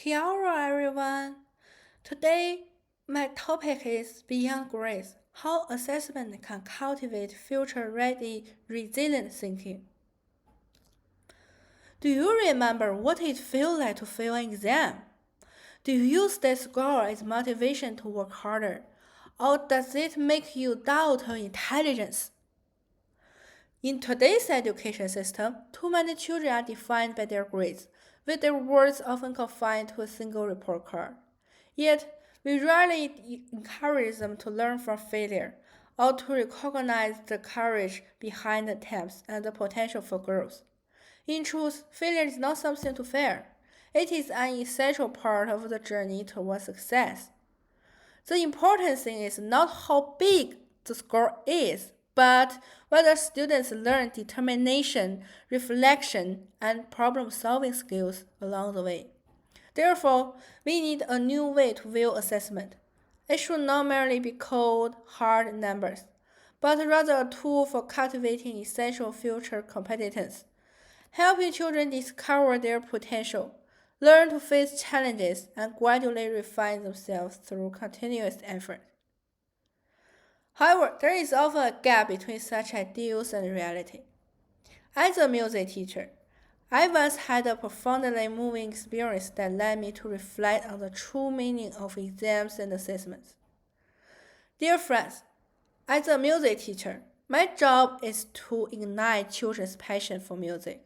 Hello everyone. Today my topic is Beyond Grades: How Assessment Can Cultivate Future-Ready Resilient Thinking. Do you remember what it feels like to fail an exam? Do you use that score as motivation to work harder? Or does it make you doubt your intelligence? In today's education system, too many children are defined by their grades, with their worth often confined to a single report card. Yet, we rarely encourage them to learn from failure or to recognize the courage behind attempts and the potential for growth. In truth, failure is not something to fear. It is an essential part of the journey towards success. The important thing is not how big the score is, but whether students learn determination, reflection, and problem solving skills along the way. Therefore, we need a new way to view assessment. It should not merely be called hard numbers, but rather a tool for cultivating essential future competence, helping children discover their potential, learn to face challenges, and gradually refine themselves through continuous effort. However, there is often a gap between such ideals and reality. As a music teacher, I once had a profoundly moving experience that led me to reflect on the true meaning of exams and assessments. Dear friends, as a music teacher, my job is to ignite children's passion for music.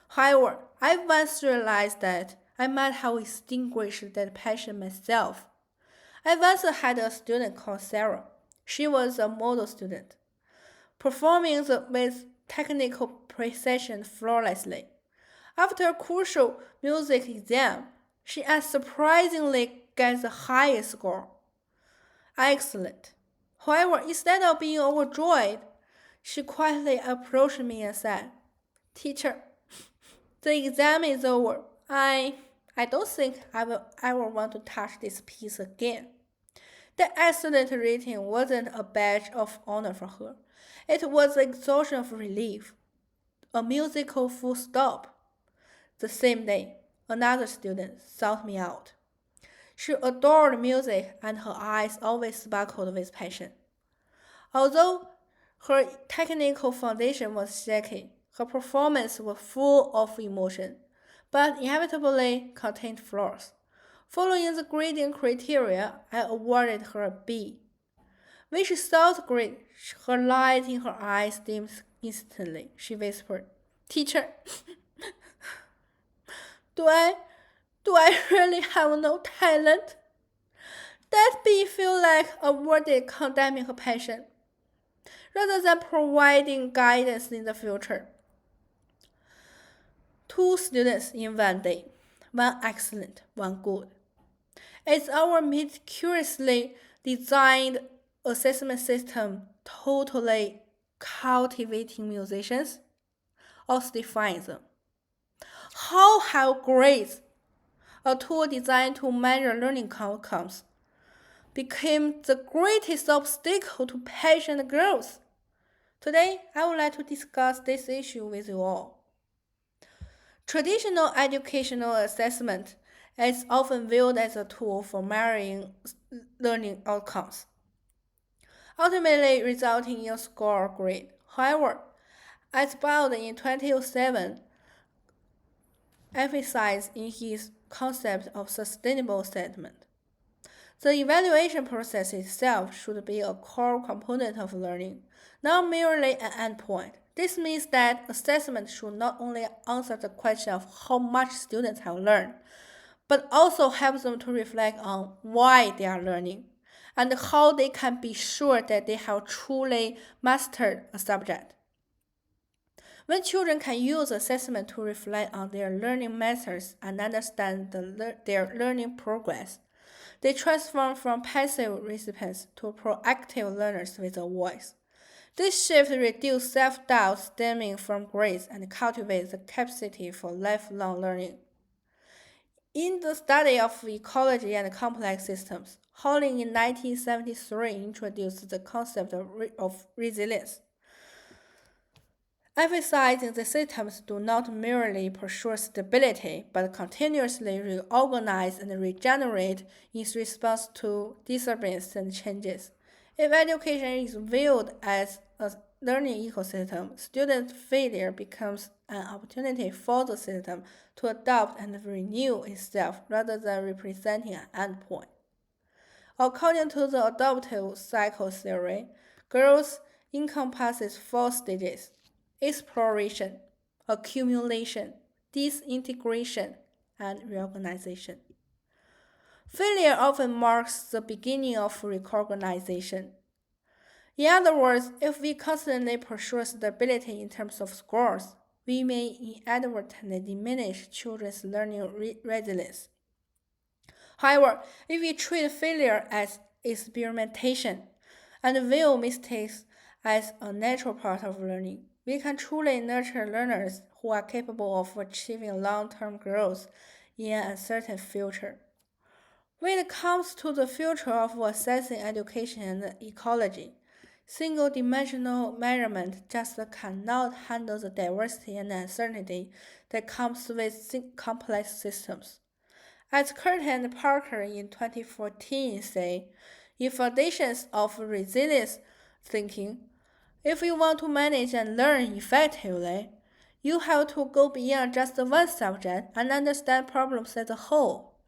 However, I once realized that I might have extinguished that passion myself. I once had a student called Sarah. She was a model student, performing with technical precision flawlessly. After a crucial music exam, she unsurprisingly gets the highest score. Excellent. However, instead of being overjoyed, she quietly approached me and said, Teacher, the exam is over. I don't think I will ever want to touch this piece again. The excellent rating wasn't a badge of honor for her. It was the exhaustion of relief, a musical full stop. The same day, another student sought me out. She adored music and her eyes always sparkled with passion. Although her technical foundation was shaky, her performance was full of emotion, but inevitably contained flaws. Following the grading criteria, I awarded her a B. When she saw the grade, her light in her eyes dimmed instantly. She whispered, Teacher, do I do I really have no talent? That B feel like a verdict condemning her passion, rather than providing guidance in the future. Two students in one day, one excellent, one good. Is our meticulously designed assessment system totally cultivating musicians or stifying them? How have grades, a tool designed to measure learning outcomes, became the greatest obstacle to passion growth? Today, I would like to discuss this issue with you all. Traditional educational assessment is often viewed as a tool for measuring learning outcomes, ultimately resulting in a score or grade. However, as Bowden in 2007 emphasized in his concept of sustainable assessment, the evaluation process itself should be a core component of learning, not merely an endpoint. This means that assessment should not only answer the question of how much students have learned, but also help them to reflect on why they are learning and how they can be sure that they have truly mastered a subject. When children can use assessment to reflect on their learning methods and understand their learning progress, they transform from passive recipients to proactive learners with a voice. This shift reduces self-doubt stemming from grades and cultivates the capacity for lifelong learning. In the study of ecology and complex systems, Holling in 1973 introduced the concept of resilience. emphasizing the systems do not merely pursue stability, but continuously reorganize and regenerate in response to disturbances and changes. If education is viewed as a learning ecosystem, student failure becomes an opportunity for the system to adapt and renew itself rather than representing an endpoint. According to the adaptive cycle theory, growth encompasses four stages: exploration, accumulation, disintegration, and reorganization. Failure often marks the beginning of recognition. In other words, if we constantly pursue stability in terms of scores, we may inadvertently diminish children's learning resilience. However, if we treat failure as experimentation and view mistakes as a natural part of learning, we can truly nurture learners who are capable of achieving long-term growth in an uncertain future. When it comes to the future of assessing education and ecology, single-dimensional measurement just cannot handle the diversity and uncertainty that comes with complex systems. As Curtin and Parker in 2014 say, in Foundations of Resilience Thinking, if you want to manage and learn effectively, you have to go beyond just one subject and understand problems as a whole.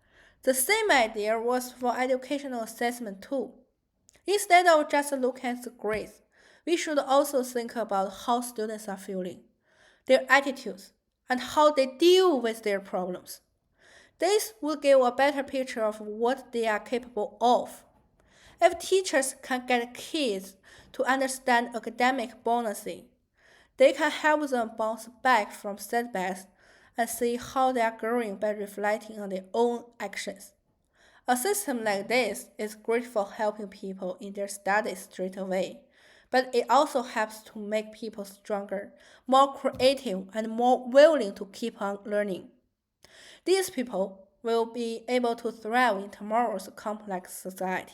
The same idea was for educational assessment too. Instead of just looking at the grades, we should also think about how students are feeling, their attitudes, and how they deal with their problems. This will give a better picture of what they are capable of. If teachers can get kids to understand academic bonusing, they can help them bounce back from setbacks and see how they are growing by reflecting on their own actions. A system like this is great for helping people in their studies straight away, but it also helps to make people stronger, more creative, and more willing to keep on learning. These people will be able to thrive in tomorrow's complex society.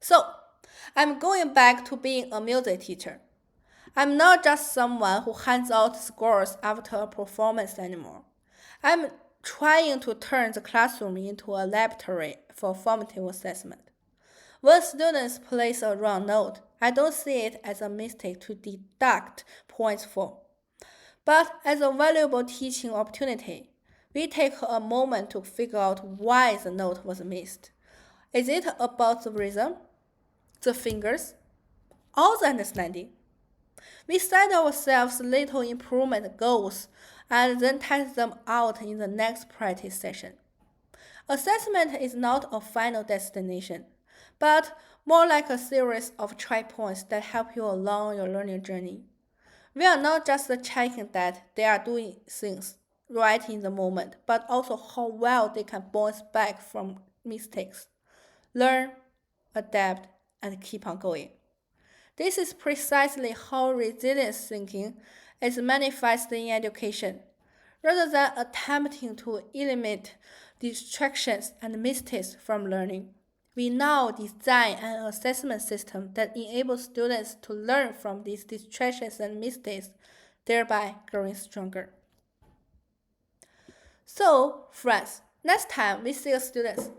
So, I'm going back to being a music teacher. I'm not just someone who hands out scores after a performance anymore. I'm trying to turn the classroom into a laboratory for formative assessment. When students place a wrong note, I don't see it as a mistake to deduct points for, but as a valuable teaching opportunity. We take a moment to figure out why the note was missed. Is it about the rhythm, the fingers, or the understanding? We set ourselves little improvement goals and then test them out in the next practice session. Assessment is not a final destination, but more like a series of checkpoints that help you along your learning journey. We are not just checking that they are doing things right in the moment, but also how well they can bounce back from mistakes, learn, adapt, and keep on going. This is precisely how resilience thinking is manifested in education. Rather than attempting to eliminate distractions and mistakes from learning, we now design an assessment system that enables students to learn from these distractions and mistakes, thereby growing stronger. So, friends, next time we see students,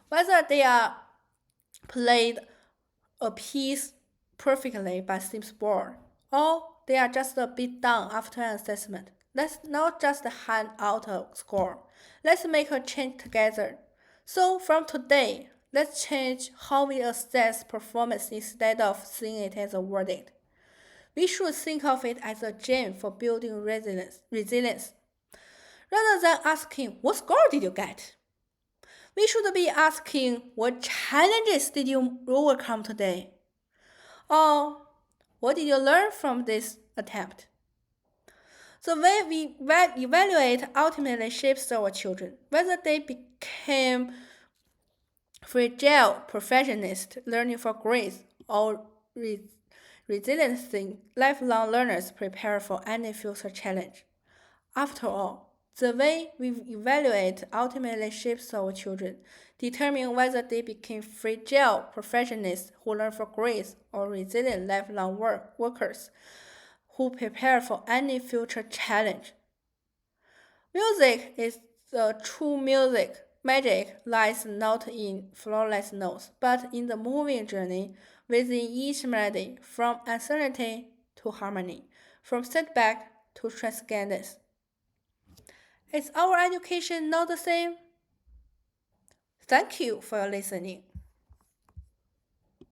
whether they are played a piece perfectly but seems bored, or they are just a bit down after an assessment, let's not just hand out a score. Let's make a change together. So from today, let's change how we assess performance instead of seeing it as a verdict. We should think of it as a gem for building resilience. Rather than asking, what score did you get? We should be asking, what challenges did you overcome today? Or what did you learn from this attempt? The way we evaluate ultimately shapes our children, whether they became fragile perfectionists learning for grades or resilient lifelong learners prepare for any future challenge. After all, the way we evaluate ultimately shapes our children, determining whether they became fragile perfectionists who learn for grades or resilient lifelong workers who prepare for any future challenge. Music is the true music. Magic lies not in flawless notes, but in the moving journey within each melody, from uncertainty to harmony, from setback to transcendence. Is our education not the same? Thank you for your listening.